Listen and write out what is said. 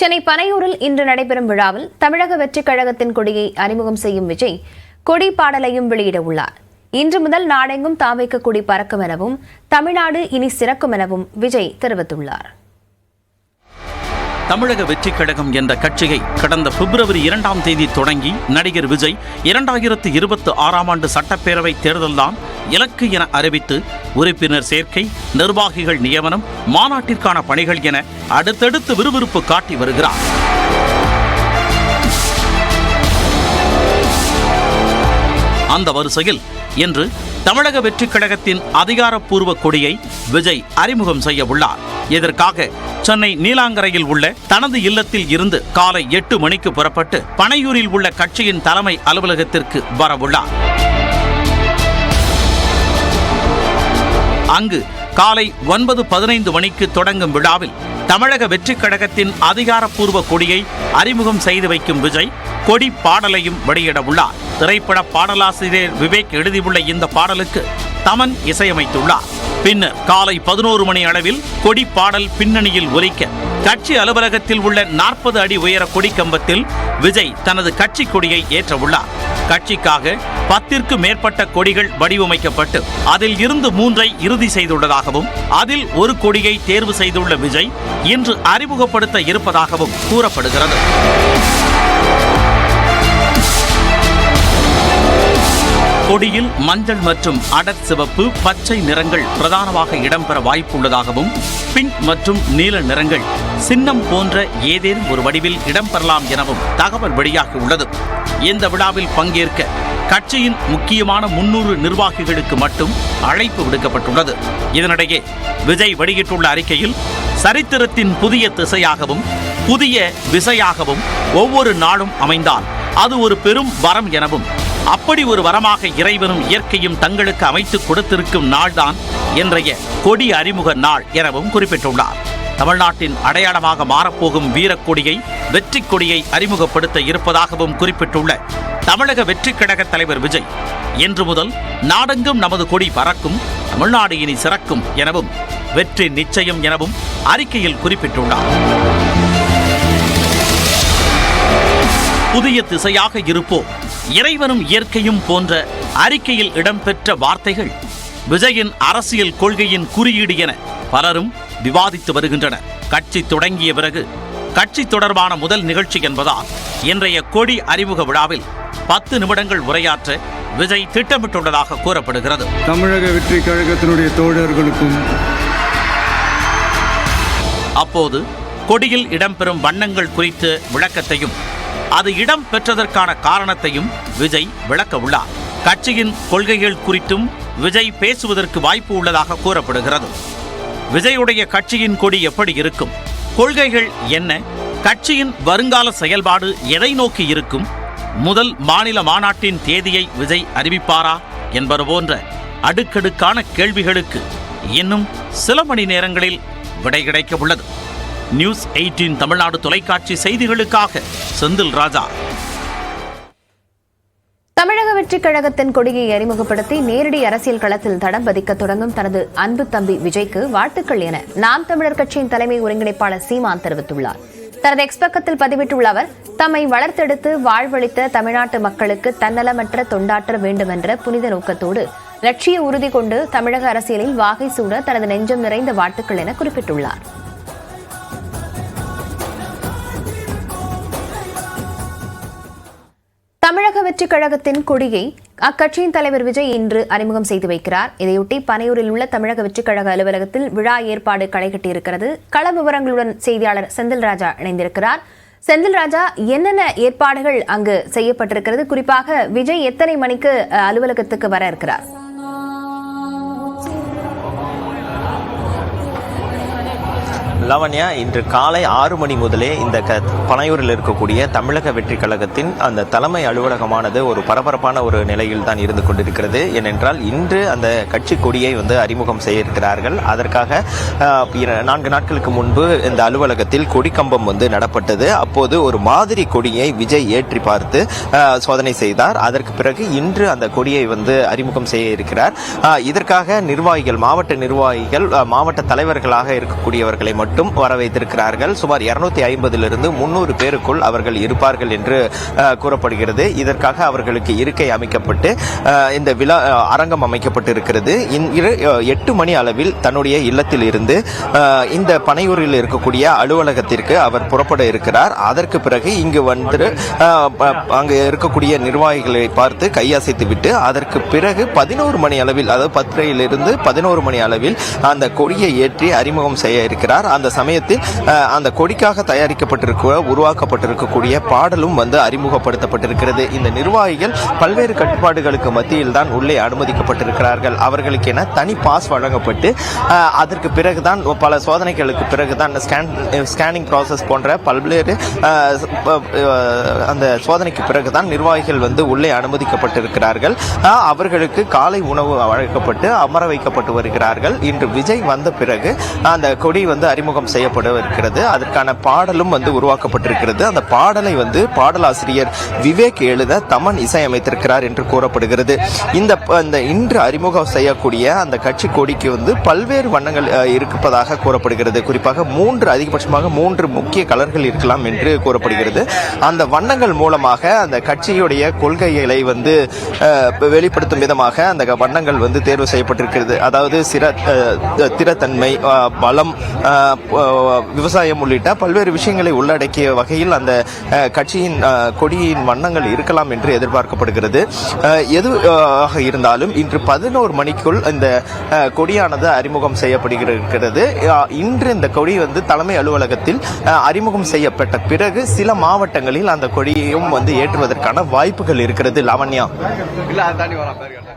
சென்னை பனையூரில் இன்று நடைபெறும் விழாவில் தமிழக வெற்றிக் கழகத்தின் கொடியை அறிமுகம் செய்யும் விஜய் கொடி பாடலையும் வெளியிட உள்ளார். இன்று முதல் நாடெங்கும் தாவேக கொடி பறக்கும் எனவும் தமிழ்நாடு இனி சிறக்கும் எனவும் விஜய் தெரிவித்துள்ளார். தமிழக வெற்றிக் கழகம் என்ற கட்சியை கடந்த பிப்ரவரி 2ஆம் தேதி தொடங்கி நடிகர் விஜய் 2026ஆம் ஆண்டு சட்டப்பேரவை தேர்தல்தான் இலக்கு என அறிவித்து உறுப்பினர் சேர்க்கை, நிர்வாகிகள் நியமனம், மாநாட்டிற்கான பணிகள் என அடுத்தடுத்து விறுவிறுப்பு காட்டி வருகிறார். அந்த வரிசையில் இன்று தமிழக வெற்றிக் கழகத்தின் அதிகாரப்பூர்வ கொடியை விஜய் அறிமுகம் செய்ய உள்ளார். இதற்காக சென்னை நீலாங்கரையில் உள்ள தனது இல்லத்தில் இருந்து காலை 8 மணிக்கு புறப்பட்டு பனையூரில் உள்ள கட்சியின் தலைமை அலுவலகத்திற்கு வரவுள்ளார். அங்கு காலை 9:15 மணிக்கு தொடங்கும் விழாவில் தமிழக வெற்றிக் கழகத்தின் அதிகாரப்பூர்வ கொடியை அறிமுகம் செய்து வைக்கும் விஜய் கொடி பாடலையும் வெளியிட உள்ளார். திரைப்பட பாடலாசிரியர் விவேக் எழுதியுள்ள இந்த பாடலுக்கு தமன் இசையமைத்துள்ளார். பின்னர் காலை 11 மணி அளவில் கொடி பாடல் பின்னணியில் ஒலிக்க கட்சி அலுவலகத்தில் உள்ள 40 அடி உயர கொடி கம்பத்தில் விஜய் தனது கட்சி கொடியை ஏற்ற உள்ளார். கட்சிக்காக 10ற்கு மேற்பட்ட கொடிகள் வடிவமைக்கப்பட்டு அதில் இருந்து 3ஐ இறுதி செய்துள்ளதாகவும் அதில் ஒரு கொடியை தேர்வு செய்துள்ள விஜய் இன்று அறிமுகப்படுத்த இருப்பதாகவும் கூறப்படுகிறது. கொடியில் மஞ்சள் மற்றும் அடர் சிவப்பு, பச்சை நிறங்கள் பிரதானமாக இடம்பெற வாய்ப்புள்ளதாகவும் பிங்க் மற்றும் நீல நிறங்கள் சின்னம் போன்ற ஏதேனும் ஒரு வடிவில் இடம்பெறலாம் எனவும் தகவல் வெளியாகியுள்ளது. இந்த விழாவில் பங்கேற்க கட்சியின் முக்கியமான 300 நிர்வாகிகளுக்கு மட்டும் அழைப்பு விடுக்கப்பட்டுள்ளது. இதனிடையே விஜய் வெளியிட்டுள்ள அறிக்கையில் சரித்திரத்தின் புதிய திசையாகவும் புதிய விசையாகவும் ஒவ்வொரு நாளும் அமைந்தால் அது ஒரு பெரும் வரம் எனவும் அப்படி ஒரு வரமாக இறைவனும் இயற்கையும் தங்களுக்கு அமைத்துக் கொடுத்திருக்கும் நாள்தான் இன்றைய கொடி அறிமுக நாள் எனவும் குறிப்பிட்டுள்ளார். தமிழ்நாட்டின் அடையாளமாக மாறப்போகும் வீரக்கொடியை, வெற்றிக் கொடியை அறிமுகப்படுத்த இருப்பதாகவும் குறிப்பிட்டுள்ள தமிழக வெற்றிக் கழக தலைவர் விஜய் இன்று முதல் நாடெங்கும் நமது கொடி பறக்கும், தமிழ்நாடு இனி சிறக்கும் எனவும் வெற்றி நிச்சயம் எனவும் அறிக்கையில் குறிப்பிட்டுள்ளார். புதிய திசையாக இருப்போம், இறைவனும் இயற்கையும் போன்ற அறிக்கையில் இடம்பெற்ற வார்த்தைகள் விஜயின் அரசியல் கொள்கையின் குறியீடு என பலரும் விவாதித்து வருகின்றனர். கட்சி தொடங்கிய பிறகு கட்சி தொடர்பான முதல் நிகழ்ச்சி என்பதால் இன்றைய கொடி அறிமுக விழாவில் 10 நிமிடங்கள் உரையாற்ற விஜய் திட்டமிட்டுள்ளதாக கூறப்படுகிறது. தமிழக வெற்றி கழகத்தினுடைய தோழர்களுக்கும் அப்போது கொடியில் இடம்பெறும் வண்ணங்கள் குறித்த விளக்கத்தையும் அது இடம் பெற்றதற்கான காரணத்தையும் விஜய் விளக்க உள்ளார். கட்சியின் கொள்கைகள் குறித்தும் விஜய் பேசுவதற்கு வாய்ப்பு உள்ளதாக கூறப்படுகிறது. விஜயுடைய கட்சியின் கொடி எப்படி இருக்கும், கொள்கைகள் என்ன, கட்சியின் வருங்கால செயல்பாடு எதை நோக்கி இருக்கும், முதல் மாநில மாநாட்டின் தேதியை விஜய் அறிவிப்பாரா என்பது போன்ற அடுக்கடுக்கான கேள்விகளுக்கு இன்னும் சில மணி நேரங்களில் விடை கிடைக்க உள்ளது. நியூஸ் 18 தமிழ்நாடு தொலைக்காட்சி செய்திகளுக்காக செந்தில் ராஜா. தமிழக வெற்றிக் கழகத்தின் கொடியை அறிமுகப்படுத்தி நேரடி அரசியல் களத்தில் தடம் பதிக்க தொடங்கும் தனது அன்பு தம்பி விஜய்க்கு வாழ்த்துக்கள் என நாம் தமிழர் கட்சியின் தலைமை ஒருங்கிணைப்பாளர் சீமான் தெரிவித்துள்ளார். தனது எக்ஸ் பக்கத்தில் பதிவிட்டுள்ள அவர், தம்மை வளர்த்தெடுத்து வாழ்வளித்த தமிழ்நாட்டு மக்களுக்கு தன்னலமற்ற தொண்டாற்ற வேண்டும் என்ற புனித நோக்கத்தோடு லட்சிய உறுதி கொண்டு தமிழக அரசியலில் வாகை சூட தனது நெஞ்சம் நிறைந்த வாழ்த்துக்கள் என குறிப்பிட்டுள்ளார். தமிழக வெற்றிக் கழகத்தின் கொடியை அக்கட்சியின் தலைவர் விஜய் இன்று அறிமுகம் செய்து வைக்கிறார். இதையொட்டி பனையூரில் உள்ள தமிழக வெற்றிக் கழக அலுவலகத்தில் விழா ஏற்பாடு களை கட்டியிருக்கிறது. கள விவரங்களுடன் செய்தியாளர் செந்தில் ராஜா இணைந்திருக்கிறார். செந்தில் ராஜா, என்னென்ன ஏற்பாடுகள் அங்கு செய்யப்பட்டிருக்கிறது? குறிப்பாக விஜய் எத்தனை மணிக்கு அலுவலகத்துக்கு வர இருக்கிறார்? லவண்யா, இன்று காலை 6 மணி முதலே இந்த பனையூரில் இருக்கக்கூடிய தமிழக வெற்றி கழகத்தின் அந்த தலைமை அலுவலகமானது ஒரு பரபரப்பான ஒரு நிலையில் தான் இருந்து கொண்டிருக்கிறது. ஏனென்றால் இன்று அந்த கட்சி கொடியை அறிமுகம் செய்ய இருக்கிறார்கள். அதற்காக 4 நாட்களுக்கு முன்பு இந்த அலுவலகத்தில் கொடிக்கம்பம் நடப்பட்டது. அப்போது ஒரு மாதிரி கொடியை விஜய் ஏற்றி பார்த்து சோதனை செய்தார். அதற்கு பிறகு இன்று அந்த கொடியை அறிமுகம் செய்ய இருக்கிறார். இதற்காக நிர்வாகிகள், மாவட்ட நிர்வாகிகள், மாவட்ட தலைவர்களாக இருக்கக்கூடியவர்களை மட்டும் மட்டும் வர வைத்திருக்கிறார்கள். சுமார் 250 300 பேருக்குள் அவர்கள் இருப்பார்கள் என்று கூறப்படுகிறது. இதற்காக அவர்களுக்கு இருக்கை அமைக்கப்பட்டு இந்த விழா அரங்கம் அமைக்கப்பட்டு இருக்கிறது. 8 மணி அளவில் தன்னுடைய இல்லத்தில் இருந்து இந்த பனையூரில் இருக்கக்கூடிய அலுவலகத்திற்கு அவர் புறப்பட இருக்கிறார். அதற்கு பிறகு இங்கு வந்து அங்கு இருக்கக்கூடிய நிர்வாகிகளை பார்த்து கையசைத்து விட்டு அதற்கு பிறகு 11 மணி அளவில், அதாவது 10 11 மணி அளவில் அந்த கொடியை ஏற்றி அறிமுகம் செய்ய இருக்கிறார். அந்த சமயத்தில் அந்த கொடிக்காக உருவாக்கப்பட்டிருக்கக்கூடிய பாடலும் வந்து அறிமுகப்படுத்தப்பட்டிருக்கிறது. இந்த நிர்வாகிகள் பல்வேறு கட்டுப்பாடுகளுக்கு மத்தியில் தான் உள்ளே அனுமதிக்கப்பட்டிருக்கிறார்கள். அவர்களுக்கு என தனி பாஸ் வழங்கப்பட்டு அதற்கு பிறகுதான் பல சோதனைகளுக்கு பிறகுதான் ஸ்கேனிங் ப்ராசஸ் போன்ற பல்வேறு அந்த சோதனைக்கு பிறகுதான் நிர்வாகிகள் வந்து உள்ளே அனுமதிக்கப்பட்டிருக்கிறார்கள். அவர்களுக்கு காலை உணவு வழங்கப்பட்டு அமர வைக்கப்பட்டு வருகிறார்கள். இன்று விஜய் வந்த பிறகு அந்த கொடி வந்து அறிமுகம் செய்யப்பட இருக்கிறது. அதற்கான பாடலும் வந்து உருவாக்கப்பட்டிருக்கிறது. அந்த பாடலை வந்து பாடலாசிரியர் விவேக் எழுத தமன் இசையமைத்திருக்கிறார் என்று கூறப்படுகிறது. இந்த இன்று அறிமுகம் செய்யக்கூடிய அந்த கட்சி கொடிக்கு வந்து பல்வேறு வண்ணங்கள் இருப்பதாக கூறப்படுகிறது. குறிப்பாக அதிகபட்சமாக 3 முக்கிய கலர்கள் இருக்கலாம் என்று கூறப்படுகிறது. அந்த வண்ணங்கள் மூலமாக அந்த கட்சியுடைய கொள்கைகளை வந்து வெளிப்படுத்தும் விதமாக அந்த வண்ணங்கள் வந்து தேர்வு செய்யப்பட்டிருக்கிறது. அதாவது திறத்தன்மை, பலம், விவசாயம் உள்ளிட்ட பல்வேறு விஷயங்களை உள்ளடக்கிய வகையில் அந்த கட்சியின் கொடியின் வண்ணங்கள் இருக்கலாம் என்று எதிர்பார்க்கப்படுகிறது. எதுவாக இருந்தாலும் இன்று 11 மணிக்குள் இந்த கொடியானது அறிமுகம் செய்யப்படுகிறது. இன்று இந்த கொடி வந்து தலைமை அலுவலகத்தில் அறிமுகம் செய்யப்பட்ட பிறகு சில மாவட்டங்களில் அந்த கொடியும் வந்து ஏற்றுவதற்கான வாய்ப்புகள் இருக்கிறது. லாவண்யா.